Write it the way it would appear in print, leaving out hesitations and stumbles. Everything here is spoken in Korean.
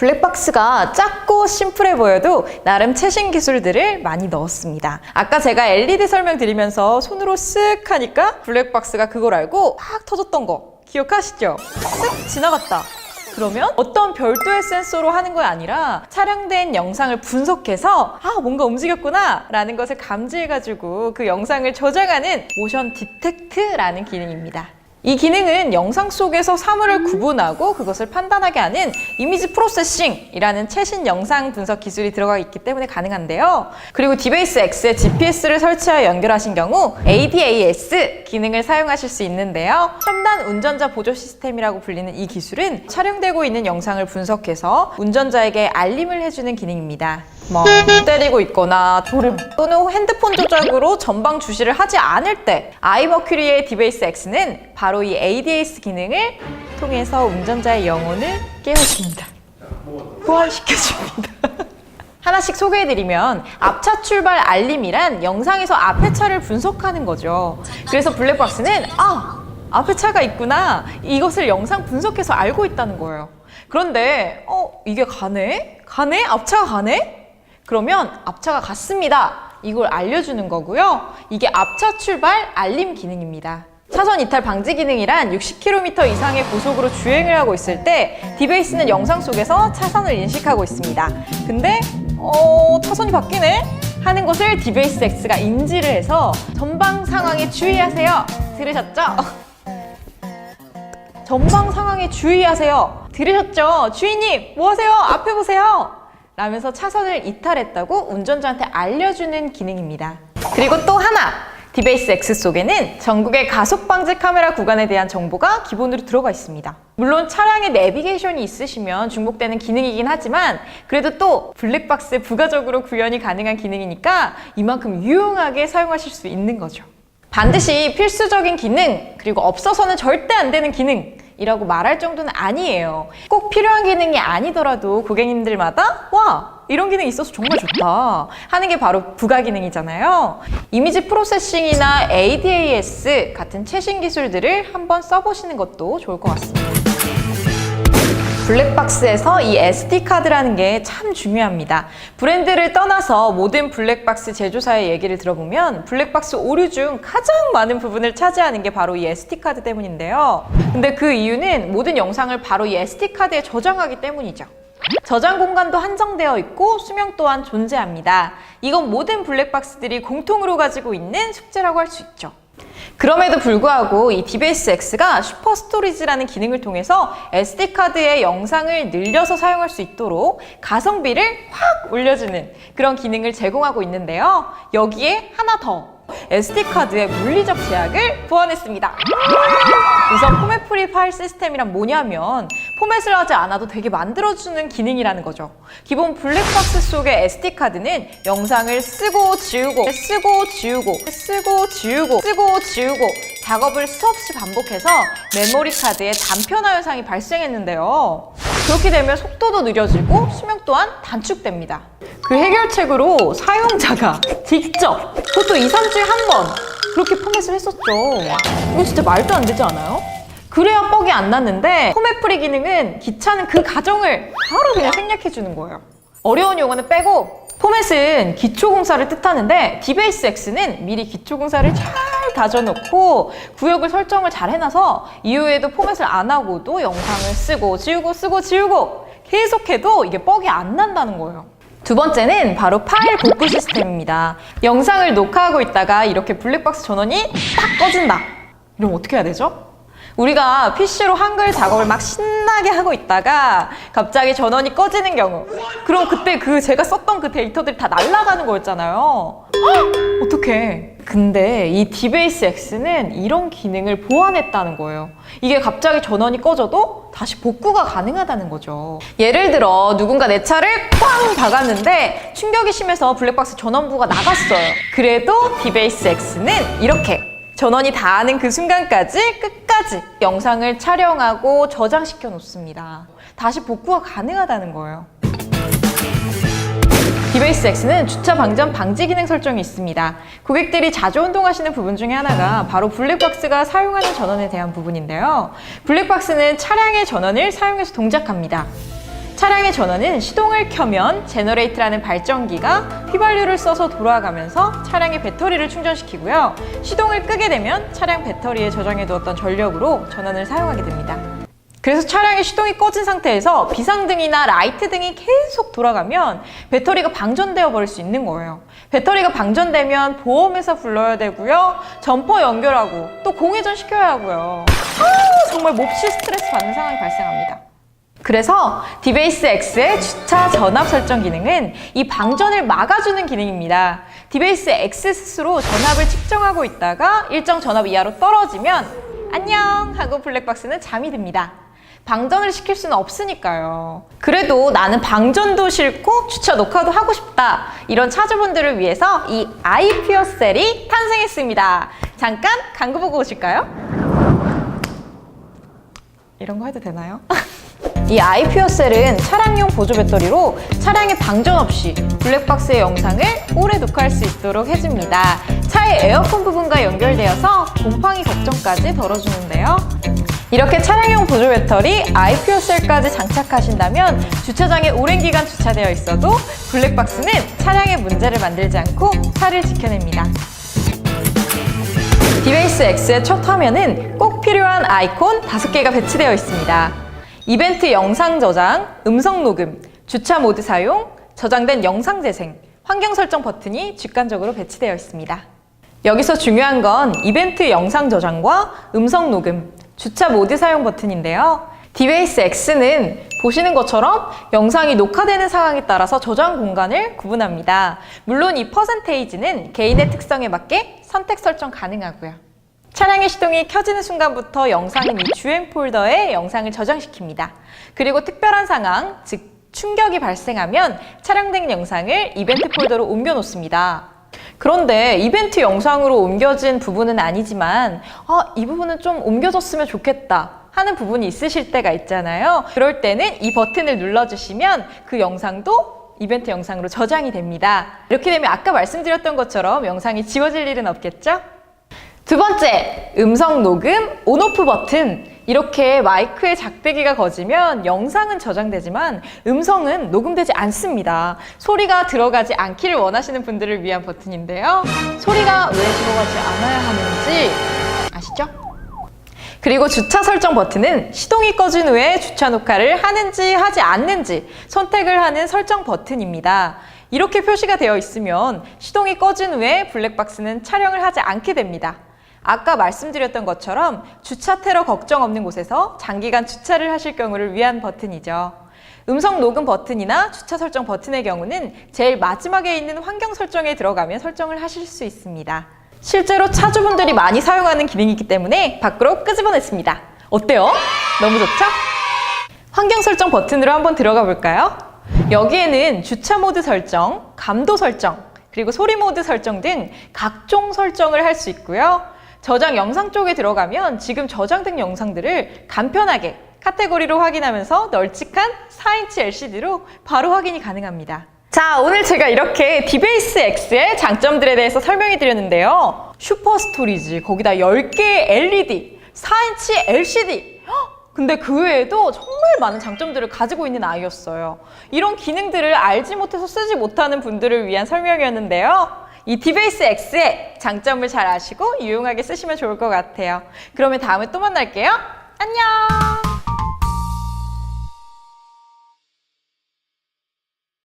블랙박스가 작고 심플해 보여도 나름 최신 기술들을 많이 넣었습니다. 아까 제가 LED 설명드리면서 손으로 쓱 하니까 블랙박스가 그걸 알고 팍 터졌던 거 기억하시죠? 쓱 지나갔다. 그러면 어떤 별도의 센서로 하는 게 아니라 촬영된 영상을 분석해서 뭔가 움직였구나 라는 것을 감지해가지고 그 영상을 저장하는 모션 디텍트라는 기능입니다. 이 기능은 영상 속에서 사물을 구분하고 그것을 판단하게 하는 이미지 프로세싱이라는 최신 영상 분석 기술이 들어가 있기 때문에 가능한데요. 그리고 디베이스 X에 GPS를 설치하여 연결하신 경우 ADAS 기능을 사용하실 수 있는데요. 첨단 운전자 보조 시스템이라고 불리는 이 기술은 촬영되고 있는 영상을 분석해서 운전자에게 알림을 해주는 기능입니다. 때리고 있거나 졸음 또는 핸드폰 조작으로 전방 주시를 하지 않을 때 아이머큐리의 디베이스 X는 바로 이 ADAS 기능을 통해서 운전자의 영혼을 깨워줍니다. 부활시켜줍니다. 하나씩 소개해드리면 앞차 출발 알림이란 영상에서 앞에 차를 분석하는 거죠. 그래서 블랙박스는 앞에 차가 있구나 이것을 영상 분석해서 알고 있다는 거예요. 그런데 이게 가네? 앞차가 가네? 그러면 앞차가 갔습니다. 이걸 알려주는 거고요. 이게 앞차 출발 알림 기능입니다. 차선 이탈 방지 기능이란 60km 이상의 고속으로 주행을 하고 있을 때 디베이스는 영상 속에서 차선을 인식하고 있습니다. 근데 차선이 바뀌네? 하는 것을 디베이스 X가 인지를 해서 전방 상황에 주의하세요. 들으셨죠? 전방 상황에 주의하세요. 들으셨죠? 주인님 뭐 하세요? 앞에 보세요. 라면서 차선을 이탈했다고 운전자한테 알려주는 기능입니다. 그리고 또 하나! 디베이스 X 속에는 전국의 가속 방지 카메라 구간에 대한 정보가 기본으로 들어가 있습니다. 물론 차량에 내비게이션이 있으시면 중복되는 기능이긴 하지만 그래도 또 블랙박스에 부가적으로 구현이 가능한 기능이니까 이만큼 유용하게 사용하실 수 있는 거죠. 반드시 필수적인 기능, 그리고 없어서는 절대 안 되는 기능 이라고 말할 정도는 아니에요. 꼭 필요한 기능이 아니더라도 고객님들마다 이런 기능이 있어서 정말 좋다 하는 게 바로 부가 기능이잖아요. 이미지 프로세싱이나 ADAS 같은 최신 기술들을 한번 써보시는 것도 좋을 것 같습니다. 블랙박스에서 이 SD카드라는 게 참 중요합니다. 브랜드를 떠나서 모든 블랙박스 제조사의 얘기를 들어보면 블랙박스 오류 중 가장 많은 부분을 차지하는 게 바로 이 SD카드 때문인데요. 근데 그 이유는 모든 영상을 바로 이 SD카드에 저장하기 때문이죠. 저장 공간도 한정되어 있고 수명 또한 존재합니다. 이건 모든 블랙박스들이 공통으로 가지고 있는 숙제라고 할 수 있죠. 그럼에도 불구하고 이 디베이스 X가 슈퍼 스토리지라는 기능을 통해서 SD카드의 영상을 늘려서 사용할 수 있도록 가성비를 확 올려주는 그런 기능을 제공하고 있는데요. 여기에 하나 더! SD카드의 물리적 제약을 보완했습니다. 우선 포맷 프리 파일 시스템이란 뭐냐면 포맷을 하지 않아도 되게 만들어주는 기능이라는 거죠. 기본 블랙박스 속의 SD카드는 영상을 쓰고 지우고 작업을 수없이 반복해서 메모리 카드에 단편화 현상이 발생했는데요. 그렇게 되면 속도도 느려지고 수명 또한 단축됩니다. 그 해결책으로 사용자가 직접 그것도 2, 3주에 한 번 그렇게 포맷을 했었죠. 이거 진짜 말도 안 되지 않아요? 그래야 뻑이 안 났는데 포맷 프리 기능은 귀찮은 그 과정을 바로 그냥 생략해 주는 거예요. 어려운 용어는 빼고 포맷은 기초공사를 뜻하는데 디베이스 X는 미리 기초공사를 잘 다져놓고 구역을 설정을 잘 해놔서 이후에도 포맷을 안 하고도 영상을 쓰고 지우고 계속해도 이게 뻑이 안 난다는 거예요. 두 번째는 바로 파일 복구 시스템입니다. 영상을 녹화하고 있다가 이렇게 블랙박스 전원이 딱 꺼진다. 이러면 어떻게 해야 되죠? 우리가 PC로 한글 작업을 막 신나게 하고 있다가 갑자기 전원이 꺼지는 경우, 그럼 그때 제가 썼던 그 데이터들이 다 날아가는 거였잖아요. 어떡해. 근데 이 디베이스 X는 이런 기능을 보완했다는 거예요. 이게 갑자기 전원이 꺼져도 다시 복구가 가능하다는 거죠. 예를 들어 누군가 내 차를 꽝 박았는데 충격이 심해서 블랙박스 전원부가 나갔어요. 그래도 디베이스 X는 이렇게 전원이 닿는 그 순간까지 끝까지 영상을 촬영하고 저장시켜 놓습니다. 다시 복구가 가능하다는 거예요. 디베이스 X는 주차 방전 방지 기능 설정이 있습니다. 고객들이 자주 혼동하시는 부분 중에 하나가 바로 블랙박스가 사용하는 전원에 대한 부분인데요. 블랙박스는 차량의 전원을 사용해서 동작합니다. 차량의 전원은 시동을 켜면 제너레이트라는 발전기가 휘발유를 써서 돌아가면서 차량의 배터리를 충전시키고요. 시동을 끄게 되면 차량 배터리에 저장해두었던 전력으로 전원을 사용하게 됩니다. 그래서 차량의 시동이 꺼진 상태에서 비상등이나 라이트 등이 계속 돌아가면 배터리가 방전되어 버릴 수 있는 거예요. 배터리가 방전되면 보험회사 불러야 되고요. 점퍼 연결하고 또 공회전 시켜야 하고요. 정말 몹시 스트레스 받는 상황이 발생합니다. 그래서 디베이스 X의 주차 전압 설정 기능은 이 방전을 막아주는 기능입니다. 디베이스 X 스스로 전압을 측정하고 있다가 일정 전압 이하로 떨어지면 안녕 하고 블랙박스는 잠이 듭니다. 방전을 시킬 수는 없으니까요. 그래도 나는 방전도 싫고 주차 녹화도 하고 싶다. 이런 차주분들을 위해서 이 아이퓨어셀이 탄생했습니다. 잠깐 광고 보고 오실까요? 이런 거 해도 되나요? 이 아이퓨어셀은 차량용 보조 배터리로 차량의 방전 없이 블랙박스의 영상을 오래 녹화할 수 있도록 해줍니다. 차의 에어컨 부분과 연결되어서 곰팡이 걱정까지 덜어주는데요. 이렇게 차량용 보조 배터리 아이퓨어셀까지 장착하신다면 주차장에 오랜 기간 주차되어 있어도 블랙박스는 차량의 문제를 만들지 않고 차를 지켜냅니다. 디베이스 X의 첫 화면은 꼭 필요한 아이콘 5개가 배치되어 있습니다. 이벤트 영상 저장, 음성 녹음, 주차 모드 사용, 저장된 영상 재생, 환경 설정 버튼이 직관적으로 배치되어 있습니다. 여기서 중요한 건 이벤트 영상 저장과 음성 녹음, 주차 모드 사용 버튼인데요. 디베이스 X는 보시는 것처럼 영상이 녹화되는 상황에 따라서 저장 공간을 구분합니다. 물론 이 퍼센테이지는 개인의 특성에 맞게 선택 설정 가능하고요. 차량의 시동이 켜지는 순간부터 영상은 이 주행 폴더에 영상을 저장시킵니다. 그리고 특별한 상황, 즉 충격이 발생하면 촬영된 영상을 이벤트 폴더로 옮겨 놓습니다. 그런데 이벤트 영상으로 옮겨진 부분은 아니지만 이 부분은 좀 옮겨졌으면 좋겠다 하는 부분이 있으실 때가 있잖아요. 그럴 때는 이 버튼을 눌러주시면 그 영상도 이벤트 영상으로 저장이 됩니다. 이렇게 되면 아까 말씀드렸던 것처럼 영상이 지워질 일은 없겠죠? 두 번째, 음성 녹음 온오프 버튼. 이렇게 마이크의 작대기가 거지면 영상은 저장되지만 음성은 녹음되지 않습니다. 소리가 들어가지 않기를 원하시는 분들을 위한 버튼인데요. 소리가 왜 들어가지 않아야 하는지 아시죠? 그리고 주차 설정 버튼은 시동이 꺼진 후에 주차 녹화를 하는지 하지 않는지 선택을 하는 설정 버튼입니다. 이렇게 표시가 되어 있으면 시동이 꺼진 후에 블랙박스는 촬영을 하지 않게 됩니다. 아까 말씀드렸던 것처럼 주차 테러 걱정 없는 곳에서 장기간 주차를 하실 경우를 위한 버튼이죠. 음성 녹음 버튼이나 주차 설정 버튼의 경우는 제일 마지막에 있는 환경 설정에 들어가면 설정을 하실 수 있습니다. 실제로 차주분들이 많이 사용하는 기능이기 때문에 밖으로 끄집어냈습니다. 어때요? 너무 좋죠? 환경 설정 버튼으로 한번 들어가 볼까요? 여기에는 주차 모드 설정, 감도 설정, 그리고 소리 모드 설정 등 각종 설정을 할 수 있고요. 저장 영상 쪽에 들어가면 지금 저장된 영상들을 간편하게 카테고리로 확인하면서 널찍한 4인치 LCD로 바로 확인이 가능합니다. 자, 오늘 제가 이렇게 디베이스 X의 장점들에 대해서 설명해 드렸는데요. 슈퍼 스토리지, 거기다 10개의 LED, 4인치 LCD. 근데 그 외에도 정말 많은 장점들을 가지고 있는 아이였어요. 이런 기능들을 알지 못해서 쓰지 못하는 분들을 위한 설명이었는데요. 이 디베이스 X의 장점을 잘 아시고 유용하게 쓰시면 좋을 것 같아요. 그러면 다음에 또 만날게요. 안녕!